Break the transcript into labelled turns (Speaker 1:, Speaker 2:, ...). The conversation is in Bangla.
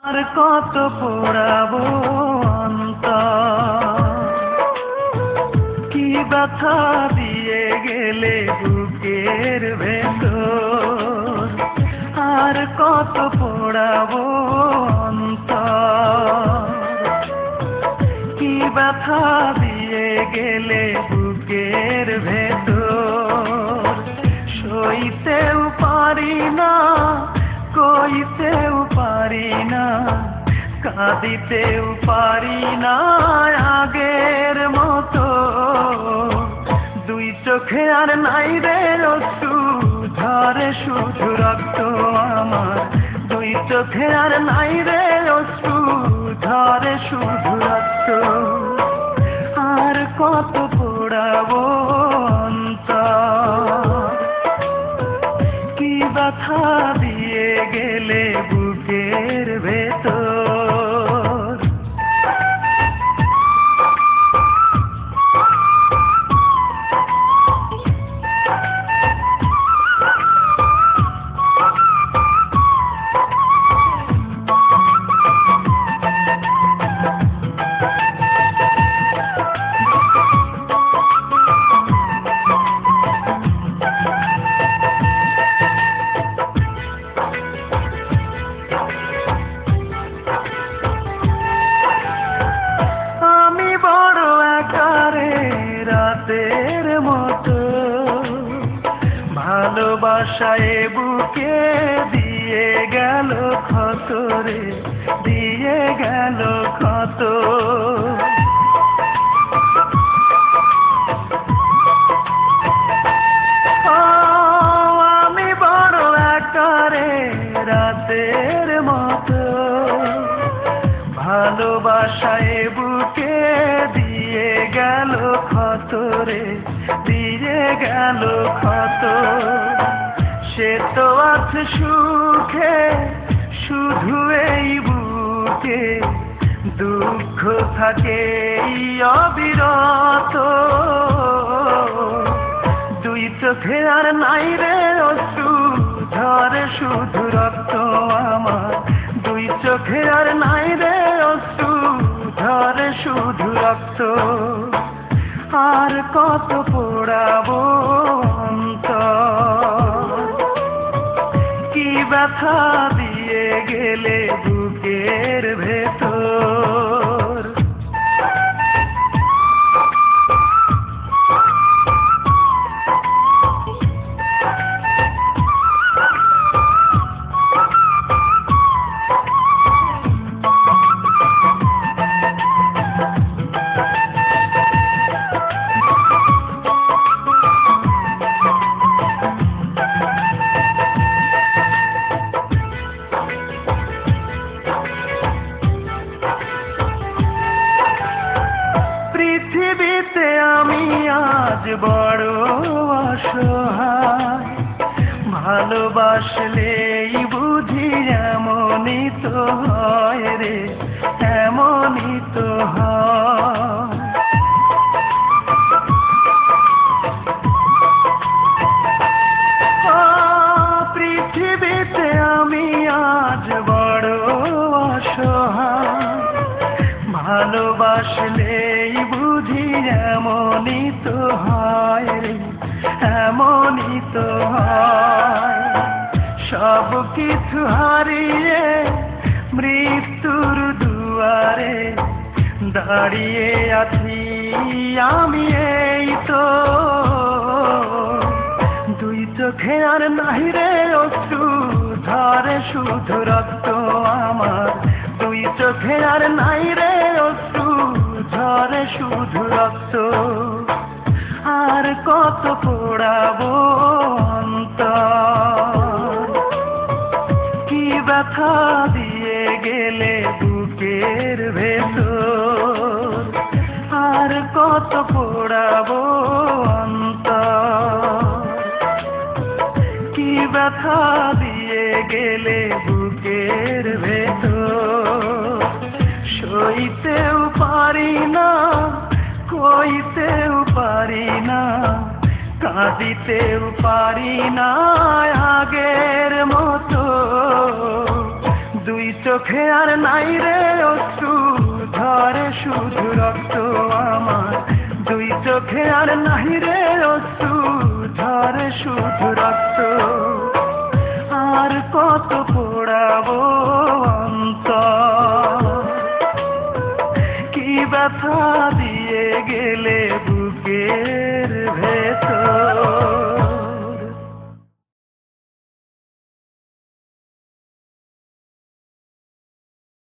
Speaker 1: আর কত পোড়াবো অন্তর, কি ব্যথা দিয়ে গেলে বুকের ভেতর। আর কত পোড়াবো অন্তর, কি ব্যথা দিয়ে গেলে বুকের ভেতর। সইতেও পারি না, কইতেও পারি না, কাঁদিতেও পারি না আগের মতো। দুই চোখে আর নাই রে অশ্রু ঝরে শুধু রক্ত আমার। দুই চোখে আর নাই রে অশ্রু ঝরে শুধু রক্ত। আর কত পোড়াবো অন্তর, কি ব্যথা দিয়ে গেলে বুকের ভেতর। রাতের মতো ভালোবাসায় বুকে দিয়ে গেল ক্ষত রে, দিয়ে গেল ক্ষত। আমি বড় একারে রাতের মতো ভালোবাসায় বুকে দিয়ে গেল ক্ষত রে, দিয়ে গেল ক্ষত। সে তো আছে সুখে শুধু এই বুকে, দুঃখ থাকে অবিরত। দুই চোখে আর নাই রে অশ্রু ঝরে শুধু রক্ত আমার। দুই চোখে আর নাই রে অশ্রু ঝরে শুধু রক্ত। আর কত পোড়াবো অন্তর, কি ব্যথা দিয়ে গেলে বুকের ভেতর। পৃথিবীতে আমি আজ বড় অসহায়, ভালোবাসলেই বুঝি এমনই তো হয় রে, এমনই তো হয়। পৃথিবীতে আমি আজ বড় অসহায়, ভালোবাসলেই বুঝি এমনই তো হয় রে, এমনই তো হয়। সব কিছু হারিয়ে মৃত্যুর দুয়ারে দাঁড়িয়ে আছি আমি এই তো। দুই চোখে আর নাই রে অশ্রু ঝরে শুধু রক্ত আমার। দুই চোখে আর নাই রে অশ্রু ঝরে শুধু রক্ত। আর কত পোড়াবো অন্তর, কি ব্যথা দিয়ে গেলে বুকের ভেতর। আর কত পোড়াবো অন্তর, কি ব্যথা দিয়ে গেলে বুকের ভেতর। সইতেও পারি না, কইতেও পারি না, কাঁদিতেও পারি না আগের মতো। দুই চোখে আর নাই রে অশ্রু, ঝরে শুধু রক্ত আমার। দুই চোখে আর নাই রে অশ্রু, ঝরে শুধু রক্ত। আর কত পোড়াবো